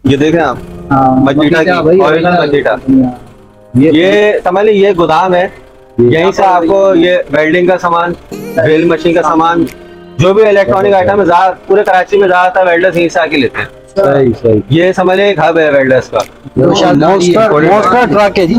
ये देखें आप, मजीठा की ओरिजिनल मजीठा। ये समझ लीजिए ये गोदाम है, यहीं से आपको ये वेल्डिंग का सामान, ड्रिल मशीन का सामान, जो भी इलेक्ट्रॉनिक आइटम है पूरे कराची में ज्यादातर वेल्डर्स यहीं से आके लेते हैं। सही सही। ये समझ लीजिए एक हब है वेल्डर्स का। मोस्टर ट्रक है जी,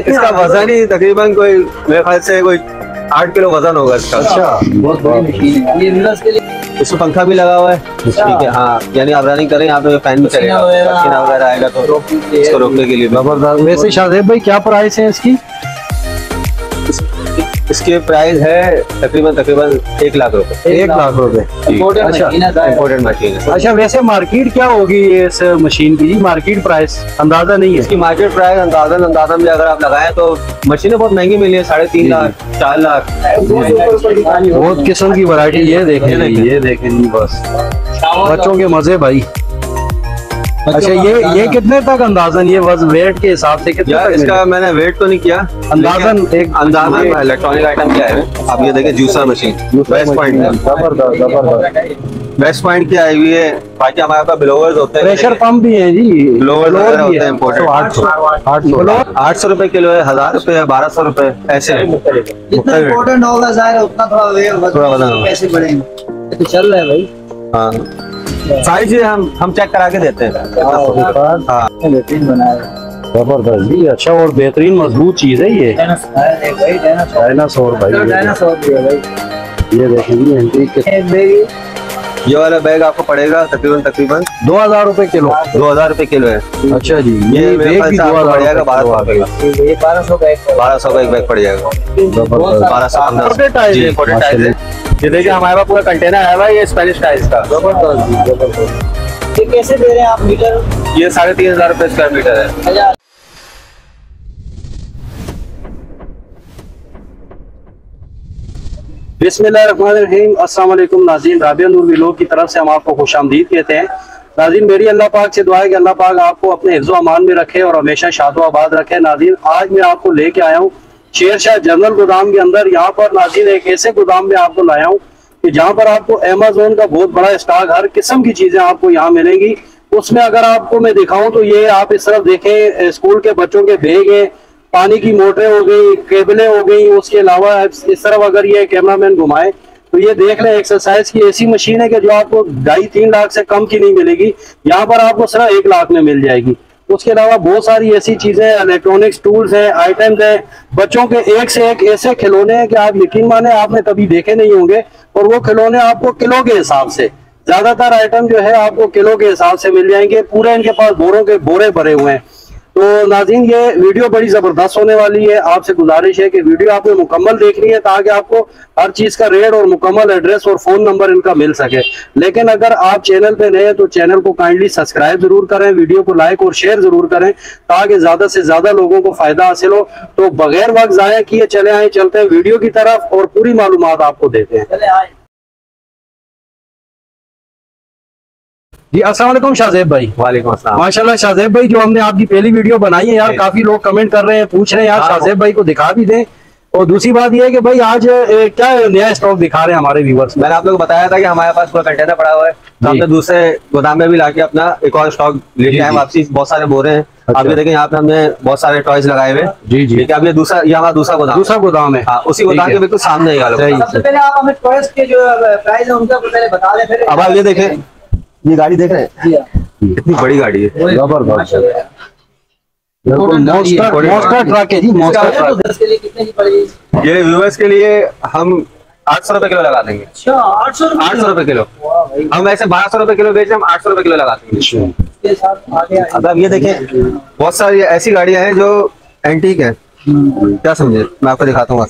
इसका वजन ही तकरीबन कोई मेरे ख्याल से कोई 8 किलो वजन होगा इसका। अच्छा, बहुत बड़ी मशीन है ये। इसमें पंखा भी लगा हुआ है, ठीक है। हाँ, यानी आप रनिंग करें यहाँ पे फैन भी चलेगा, पसीना वगैरह आएगा तो इसको रोकने के लिए। जबरदस्त। वैसे शाहजेब भाई क्या प्राइस है इसकी? इसके प्राइस है तकरीबन 1 लाख रुपए। 1 लाख रुपए। इम्पोर्टेड मशीन है। अच्छा, वैसे मार्केट क्या होगी इस मशीन की? मार्केट प्राइस अंदाजा नहीं है इसकी। मार्केट प्राइस अंदाजा में अगर आप लगाएं तो मशीनें बहुत महंगी मिली है, 3.5 लाख 4 लाख। बहुत किस्म की वैरायटी। ये देखें जी बस बच्चों के मजे भाई। अच्छा, ये कितने तक अंदाजन, ये वेट के हिसाब से कितने तक? इसका मैंने वेट तो नहीं किया, अंदाजन एक अंदाजन इलेक्ट्रॉनिक आइटम क्या है। आप ये देखें juicer machine waste point, waste point की आई हुई है। बाकी हमारे पास ब्लोवर्स होते हैं, प्रेशर पंप भी है जी, ब्लोवर होते हैं इम्पोर्टेड। 800 रुपए किलो है, 1000 रुपए है, 1200 रुपए ऐसे है। जितना इम्पोर्टेंट होगा उतना थोड़ा वजन पैसे बढ़ेंगे। तो चल रहा है भाई। हाँ, सारी चीजें हम चेक करा के देते हैं। बेहतरीन बनाया, जबरदस्त जी। अच्छा, और बेहतरीन मजबूत चीज है ये डायनासोर भाई। ये देखेंगे, ये वाला बैग आपको पड़ेगा तकरीबन 2000 रुपए किलो। 2000 रुपए किलो है। अच्छा जी, ये बैग भी 2000 पड़ जाएगा, 1200 रुपए का। 1200 का एक बैग पड़ जाएगा। 1200। ये देखिए हमारे पास पूरा कंटेनर आया हुआ है, ये स्पेनिश टाइल्स का। जबरदस्त। ये कैसे दे रहे हैं आप मीटर? ये 3500 रुपए स्क्वायर मीटर है। बिस्मिल्लाहिर्रहमानिर्रहीम। अस्सलाम वालेकुम नाज़रीन, राबिया नूर व्लॉग की तरफ से हम आपको खुशामदीद कहते हैं। नाज़रीन, मेरी अल्लाह पाक से दुआ है कि अल्लाह पाक आपको अपने हिफ्ज़ व अमान में रखे और हमेशा शादो आबाद रखे। नाज़रीन, आज मैं आपको लेके आया हूँ शेरशाह जनरल गोदाम के अंदर। यहाँ पर नाज़रीन एक ऐसे गोदाम में आपको लाया हूँ कि जहाँ पर आपको अमेज़न का बहुत बड़ा स्टॉक, हर किस्म की चीजें आपको यहाँ मिलेंगी। उसमें अगर आपको मैं दिखाऊं तो ये आप इस तरफ देखें, स्कूल के बच्चों के बैग हैं, पानी की मोटरें हो गई, केबलें हो गई। उसके अलावा इस तरफ अगर ये कैमरामैन घुमाए तो ये देख लें, एक्सरसाइज की ऐसी मशीन है कि जो आपको 2.5-3 लाख से कम की नहीं मिलेगी, यहाँ पर आपको सिर्फ 1 लाख में मिल जाएगी। उसके अलावा बहुत सारी ऐसी चीजें, इलेक्ट्रॉनिक्स टूल्स हैं, आइटम्स हैं, बच्चों के एक से एक ऐसे खिलौने हैं कि आप यकीन माने आपने कभी देखे नहीं होंगे। और वो खिलौने आपको किलो के हिसाब से, ज्यादातर आइटम जो है आपको किलो के हिसाब से मिल जाएंगे। पूरे इनके पास बोरों के बोरे भरे हुए हैं। तो नाज़रीन, ये वीडियो बड़ी जबरदस्त होने वाली है। आपसे गुजारिश है कि वीडियो आपने मुकम्मल देखनी है ताकि आपको हर चीज का रेट और मुकम्मल एड्रेस और फोन नंबर इनका मिल सके। लेकिन अगर आप चैनल पे नए हैं तो चैनल को काइंडली सब्सक्राइब जरूर करें, वीडियो को लाइक और शेयर जरूर करें ताकि ज्यादा से ज्यादा लोगों को फायदा हासिल हो। तो बगैर वक्त जाया किए चलते हैं वीडियो की तरफ और पूरी मालूमात आपको देते हैं। जी, अस्सलाम वालेकुम शाहजेब भाई। वालेकुम अस्सलाम। माशाल्लाह शाहजेब भाई, जो हमने आपकी पहली वीडियो बनाई है यार, काफी लोग कमेंट कर रहे हैं, पूछ रहे हैं यार शाहजेब भाई को दिखा भी दें। और दूसरी बात यह है कि भाई आज क्या नया स्टॉक दिखा रहे हैं हमारे व्यूवर्स। मैंने आप लोगों को बताया था कि हमारे पास पूरा कंटेनर पड़ा हुआ है, तो हमने दूसरे गोदाम में भी लाके अपना एक और स्टॉक लेके आए वापसी। बहुत सारे बोरे हैं। आप ये देखें, यहाँ पे हमने बहुत सारे टॉयज लगाए हुए। जी जी, अब ये हमारा दूसरा गोदाम है। हाँ, उसी गोदाम के बिल्कुल सामने सबसे पहले आप हमें टॉयज के जो प्राइस है उनका पहले बता दें, फिर अब आप ये देखें, ये गाड़ी देख रहे हैं, कितनी बड़ी गाड़ी है, जबरदस्त। मोस्टर ट्रक है जी, मोस्टर ट्रक। के लिए कितने की पड़ेगी? ये व्यूअर्स के लिए हम 800 रुपए किलो लगा देंगे। अच्छा, 800 रुपए किलो। हम ऐसे 1200 रुपए किलो बेच रहे हैं, हम 800 रुपए किलो लगा देंगे। अब आप ये देखें, बहुत सारी ऐसी गाड़ियां हैं जो एंटीक है। क्या समझे, मैं आपको दिखाता हूँ।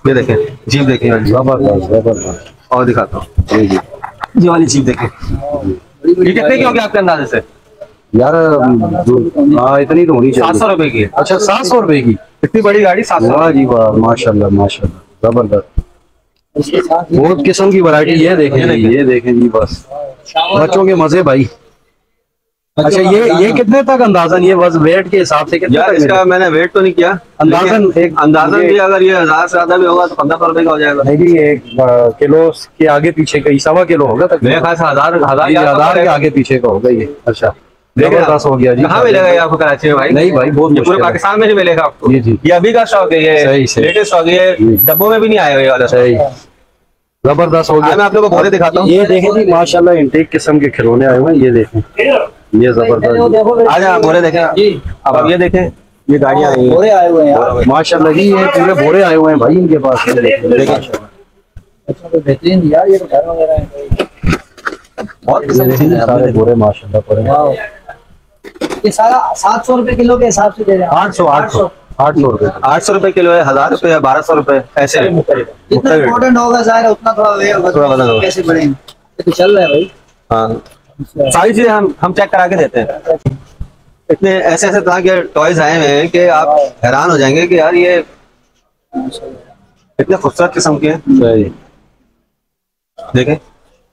ये देखें, जीप देखें, जबरदस्त। और दिखाता हूँ, ये वाली जीप देखें। ये कितने की होगी आपके अंदाजे से? यार इतनी तो होनी चाहिए। 700 रुपए की। अच्छा, 700 रुपए की इतनी बड़ी गाड़ी 700। वाह जी वाह, माशाल्लाह माशाल्लाह, जबरदस्त। बहुत किस्म की वैरायटी। ये देखें जी बस बच्चों के मजे भाई। अच्छा, ये कितने तक अंदाजन, ये बस वेट के हिसाब से कितने यार तक इसका मैंने वेट तो नहीं किया, अंदाजन एक अंदाजन भी अगर ये 1000 से ज्यादा भी होगा तो 1500 रुपए का हो जाएगा। नहीं जी, एक किलो के आगे पीछे का 1.25 किलो होगा तक, मेरे ख्याल से हजार हजार के आगे पीछे का होगा ये। अच्छा, जबरदस्त हो गया जी। कहाँ मिलेगा ये आपको कराची में भाई? नहीं भाई, बहुत ये पूरे पाकिस्तान में नहीं मिलेगा आपको। जी। ये अभी का स्टॉक है, ये लेटेस्ट स्टॉक है, ये डब्बों में भी नहीं आया ये वाला। सही, जबरदस्त हो गया। मैं आप लोगों को बोले दिखाता हूँ। ये देखें जी, माशाल्लाह इंटेक किस्म के खिलौने आए हुए हैं, ये देखें, ये जबरदस्त। आज आप बोरे देखें जी, अब ये देखें, ये गाड़ियाँ आई हैं, बोरे आए हुए हैं माशाल्लाह जी, ये पूरे बोरे आए हुए हैं भाई इनके पास। देखें अच्छा, तो बेहतरीन यार, ये तो घर वगैरह है बहुत सारे बोरे माशाल्लाह पड़े हैं। वाह। ये सारा 700 रुपए किलो के हिसाब से दे रहे हैं। 800 रुपए, 800 रुपए किलो है, 1000 रुपए है, 1200 रुपए ऐसे। जितना इम्पोर्टेंट होगा जाहिर है उतना थोड़ा बदल होगा। पैसे बढ़ेंगे। ये तो चल रहा है भाई। हाँ, सारी चीजें हम चेक करा के देते हैं। इतने ऐसे ऐसे तरह के टॉयज आए हुए हैं कि आप हैरान हो जाएंगे कि यार ये इतने खूबसूरत किस्म के हैं। सही, देखें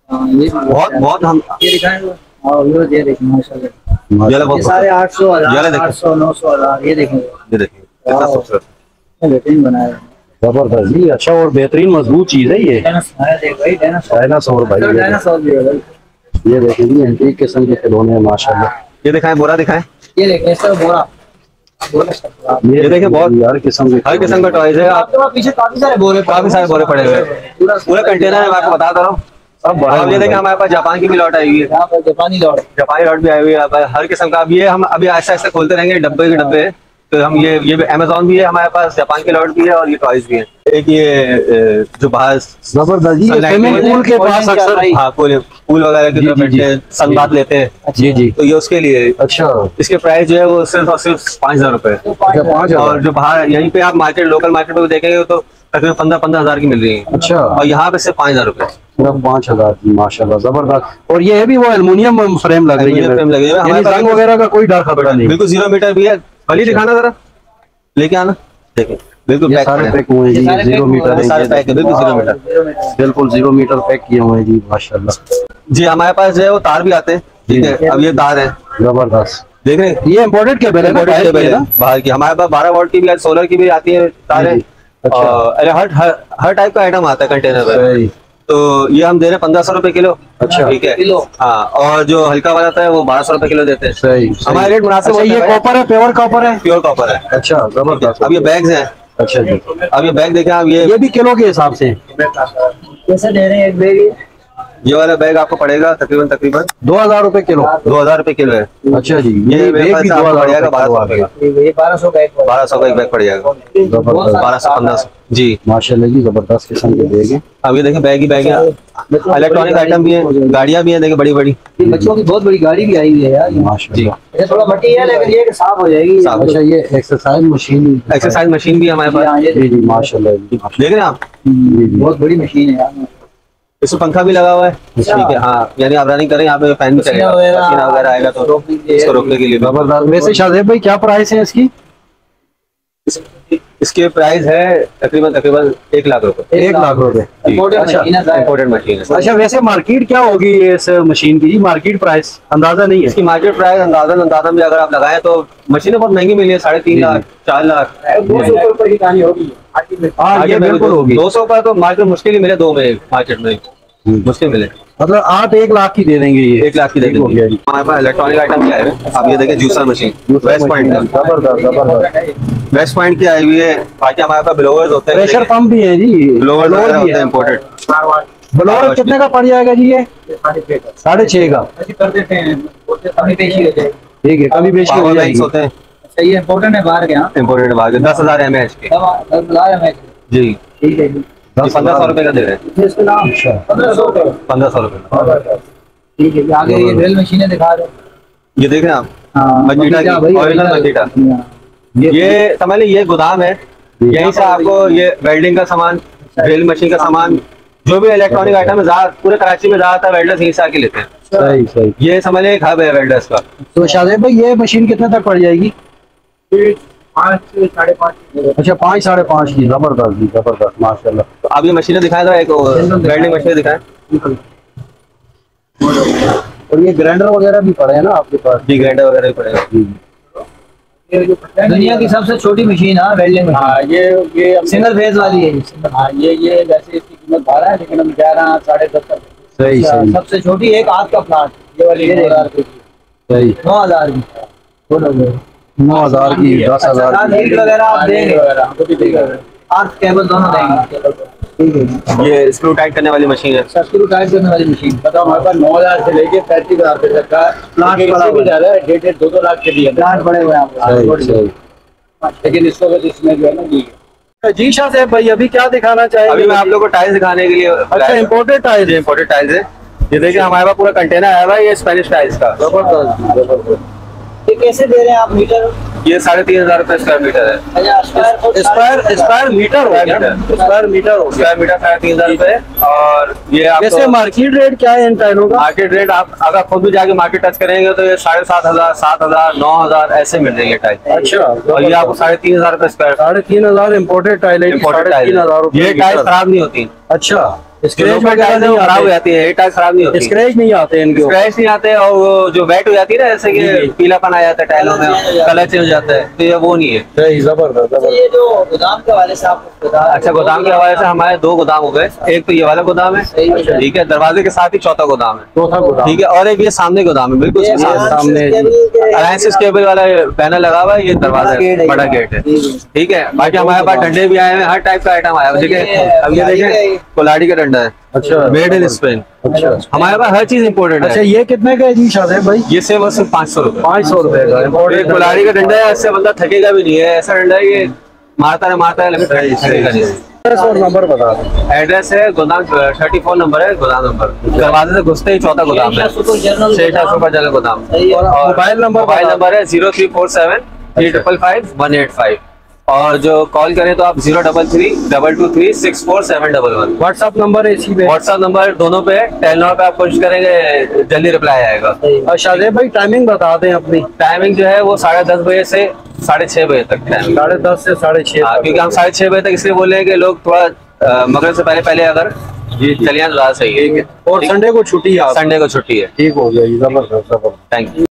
हाँ, ये बहुत हम ये दिखाएं वो। हाँ, ये देखें माशाल्लाह, ये ये बहुत सारे 800 ये 1000 देखें। 800 900 1000 ये देखें। ये देखिए कितना खूबसूरत। बेहतरीन बनाया है। जबरदस्त जी। अच्छा, और बेहतरीन मजबूत चीज है ये डायनासोर देख भाई, डायनासोर भाई। ये डायनासोर भी है भाई। ये देखें जी, एंटीक किस्म के खिलौने हैं माशाल्लाह। ये दिखाएं, बोरा दिखाएं। ये देखें इसका बोरा। ये देखें, बहुत यार किस्म के हर किस्म का टॉयज है। आप आपके पास पीछे काफी सारे बोरे पड़े हुए हैं, पूरा कंटेनर है। मैं आपको बता रहा हूँ। अब ये देखें, हमारे पास जापान की भी लॉट आई हुई है, यहाँ पर जापानी लॉट। जापानी लॉट भी आई हुई है, हर किस्म का। अब ये हम अभी ऐसे ऐसे खोलते रहेंगे, डब्बे के डब्बे। तो हम ये अमेज़न भी है हमारे पास, जापान की लॉट भी है, और ये टॉयज भी है। एक ये जो बाहर जबरदस्त जी, स्विमिंग पूल के पास अक्सर, हाँ पूल वगैरह की तरफ बैठते हैं, सनबाथ लेते हैं। जी जी। तो ये उसके लिए। अच्छा, इसके प्राइस जो है वो सिर्फ और सिर्फ 5000 रुपए। 5000। और जो बाहर यहीं पे आप मार्केट, लोकल मार्केट में देखेंगे तो तकरीबन 15 हजार की मिल रही है। अच्छा, और यहाँ पे सिर्फ 5000 रुपए, सिर्फ 5000 की। माशाल्लाह जबरदस्त। और ये भी वो एल्युमिनियम फ्रेम लग रही है, फ्रेम लगी है। यानी रंग वगैरह का कोई डर खतरा नहीं। बिल्कुल 0 मीटर भी है। भली दिखाना जरा, लेके आना, देखिए बिल्कुल ये सारे पैक हुए हैं जी, 0 मीटर सारे पैक है, बिल्कुल 0 मीटर, बिल्कुल 0 मीटर पैक किए हुए हैं जी माशाल्लाह। जी। हमारे पास जो है वो तार भी आते हैं, ठीक है। अब ये तार है, जबरदस्त। देख रहे हैं, ये इम्पोर्टेड केबल है, बाहर की। हमारे पास 12 वोल्ट की भी, सोलर की भी आती है तार है। अरे हर टाइप का आइटम आता है कंटेनर में। तो ये हम दे रहे हैं 1500 रुपए किलो। अच्छा, ठीक है। हाँ, और जो हल्का वाला आता है वो 1200 रुपए किलो देते हैं। सही, हमारे रेट मुनासिब अच्छा, ये कॉपर है, प्योर कॉपर है? प्योर कॉपर है। अच्छा, जबरदस्त। अब ये बैग्स हैं। अच्छा जी। अब ये बैग देखें आप, ये भी किलो के हिसाब से कैसे दे रहे हैं एक बैग? ये वाला बैग आपको पड़ेगा तकरीबन 2000 रुपए किलो। 2000 रुपए किलो है। अच्छा जी, ये बैग भी 2000 पड़ेगा, 1200 1200 का। ये 1200 का एक 1200 का एक बैग पड़ जाएगा, 1200-1500 जी। माशाल्लाह जी, जबरदस्त किस्म के बैग हैं। अब ये देखें, बैग ही बैग है, इलेक्ट्रॉनिक आइटम भी है, गाड़ियां भी हैं, देखिए बड़ी बड़ी। बच्चों की बहुत बड़ी गाड़ी भी आई हुई है यार। माशाल्लाह। ये थोड़ा मट्टी है लेकिन ये साफ हो जाएगी। अच्छा, ये एक्सरसाइज मशीन, एक्सरसाइज मशीन भी है हमारे पास। जी जी माशाल्लाह जी। देख रहे हैं आप, बहुत बड़ी मशीन है यार। इसमें पंखा भी लगा हुआ है, ठीक है। हाँ, यानी आप रनिंग करें, यहाँ पे फैन भी चलेगा, पसीना वगैरह आएगा तो इसको रोकने के लिए। जबरदस्त। वैसे शादेब भाई क्या प्राइस है इसकी? इसके प्राइस है तकरीबन 1 लाख रुपए। 1 लाख रुपए। इम्पोर्टेड मशीन है। अच्छा, वैसे मार्केट क्या होगी इस मशीन की? मार्केट प्राइस अंदाजा नहीं है इसकी। मार्केट प्राइस अंदाजन भी अगर आप लगाएं तो मशीनें बहुत महंगी मिली है, 3.5 लाख 4 लाख। 200 ऊपर की कहानी होगी। हाँ, ये बिल्कुल होगी। 200 का तो मार्केट मुश्किल ही मिले, 2 में मार्केट में मुश्किल मिले। मतलब आप 1 लाख की दे देंगे ये? 1 लाख की दे देंगे। हमारे पास इलेक्ट्रॉनिक आइटम क्या है, आप ये देखें, जूसर मशीन वेस्ट पॉइंट का, जबरदस्त जबरदस्त। वेस्ट पॉइंट की आई हुई है। बाकी हमारे पास ब्लोअर्स होते हैं, प्रेशर पंप भी है जी, ब्लोअर ब्लोअर भी होते हैं है। इम्पोर्टेड। ब्लोअर कितने का पड़ जाएगा जी ये? 6.5 का। कर देते हैं, कमी पेशी हो जाएगी। ठीक है, कभी बेची हो पावर जाएगी। बैंक्स होते हैं अच्छा, ये इम्पोर्टेंट है बाहर के? हाँ, इम्पोर्टेड बाहर 10,000 mAh के जी। ठीक है जी। 1500 रुपए का दे रहे हैं। इसके नाम 1500 का। 1500 रुपए। ठीक है, आगे ये ड्रिल मशीनें दिखा दो। ये देख रहे हैं आप, हाँ, मजीठा की, ओरिजिनल मजीठा। ये समझ लीजिए, ये गोदाम है, यहीं से आपको ये वेल्डिंग का सामान, ड्रिल मशीन का सामान, जो भी इलेक्ट्रॉनिक आइटम है, पूरे कराची में ज्यादातर वेल्डर्स यहीं से आके लेते हैं। सही सही। ये समझ लीजिए एक हब है वेल्डर्स का। तो शादेब भाई ये मशीन कितने तक पड़ जाएगी? 5 से 5.5। अच्छा, 5 साढ़े 5 की। जबरदस्त जी, जबरदस्त माशाल्लाह। तो अब ये मशीनें दिखाएं, एक वेल्डिंग मशीन दिखाएं। और ये ग्राइंडर वगैरह भी पड़े हैं ना आपके पास? जी ग्राइंडर वगैरह भी पड़ेगा। दुनिया की सबसे छोटी मशीन है वेल्डिंग मशीन। हाँ ये सिंगल फेज वाली है। हाँ ये वैसे इसकी कीमत 12 है, लेकिन हम 11 10.5 तक। सही सही सबसे छोटी एक हाथ का प्लांट ये वाली 9,000 की। सही 9,000 की 9,000 की 10,000 हीट वगैरह आप देंगे, आर्थ केबल दोनों देंगे। ये स्क्रू टाइट करने वाली मशीन है। स्क्रू टाइट करने वाली मशीन। बताओ हमारे पास 9,000 से लेके 35,000 तक का प्लांट भी ज्यादा है, 1.5-2 लाख के लिए प्लांट बड़े हुए हैं। लेकिन इसको इसमें जो है ना जी शाह साहब भाई अभी क्या दिखाना चाहेंगे? अभी मैं आप लोगों को टाइल्स दिखाने के लिए। अच्छा इम्पोर्टेड टाइल्स? इम्पोर्टेड टाइल्स है। ये देखिए हमारे पास पूरा कंटेनर आया हुआ है, ये स्पेनिश टाइल्स का। जबरदस्त। ये कैसे दे रहे हैं आप मीटर? ये 3,500 रुपए स्क्वायर मीटर है। स्क्वायर मीटर हो गया, स्क्वायर मीटर हो गया। स्क्वायर मीटर 3,500 रुपए। और ये वैसे आपको मार्केट रेट क्या है इन टाइलों का? मार्केट रेट आप अगर खुद भी जाके मार्केट टच करेंगे तो ये 7,500, 7,000, 9,000 ऐसे मिल जाएंगे टाइल। अच्छा और ये आपको 3,500 रुपए स्क्वायर। 3,500 इम्पोर्टेड टाइल है। Imported tile. ये टाइल खराब नहीं होती। अच्छा स्क्रैच खराब हो जाती है, ये टाइल खराब नहीं होती। स्क्रैच नहीं आते इनके? स्क्रैच नहीं आते। और वो जो वेट हो जाती है ना, जैसे कि पीलापन आ जाता है टाइलों में, कलर चेंज हो जाता है, तो ये वो नहीं है। सही जबरदस्त। ये जो गोदाम के हवाले से आप बता। अच्छा गोदाम के हवाले से हमारे 2 गोदाम हो गए। एक तो ये वाला गोदाम है, ठीक है, दरवाजे के साथ ही चौथा गोदाम है, चौथा गोदाम, ठीक है। और एक ये सामने गोदाम है, बिल्कुल सामने अलायंस केबल वाला पैनल लगा हुआ है। ये दरवाजा बड़ा गेट है, ठीक है। बाकी हमारे पास डंडे भी आए हैं, हर टाइप का आइटम आया है। देखिए अब ये देखिए कुल्हाड़ी का डंडा है। अच्छा मेड इन स्पेन। अच्छा हमारे पास हर चीज इम्पोर्टेंट है। अच्छा ये कितने का है जी शाह भाई? ये सिर्फ 500 रुपए। 500 रुपए का इम्पोर्टेड कुल्हाड़ी का डंडा है, इससे बंदा थकेगा भी नहीं है। ऐसा डंडा है ये मारता है लेकिन थकेगा नहीं। और नंबर बता दें। एड्रेस है गोदाम 34 नंबर है, गोदाम नंबर। दरवाजे से घुसते ही चौथा गोदाम है, 6 पर जगह गोदाम। और मोबाइल नंबर है 0347 355 185। और जो कॉल करें तो आप 033-223-64711। व्हाट्सएप नंबर है इसी पे? व्हाट्सएप नंबर दोनों पे है। टेलीनॉर पे आप पुश करेंगे जल्दी रिप्लाई आएगा। और शाहजेब भाई टाइमिंग बता दें अपनी। टाइमिंग जो है वो 10:30 बजे से 6:30 बजे तक टाइमिंग। 10:30 से 6:30। क्योंकि हम 6:30 बजे तक इसलिए बोल रहे हैं कि लोग थोड़ा मगरब से पहले अगर चलिए तो ज़्यादा सही है। और संडे को छुट्टी है? संडे को छुट्टी है। ठीक हो गया, जबरदस्त। Thank you.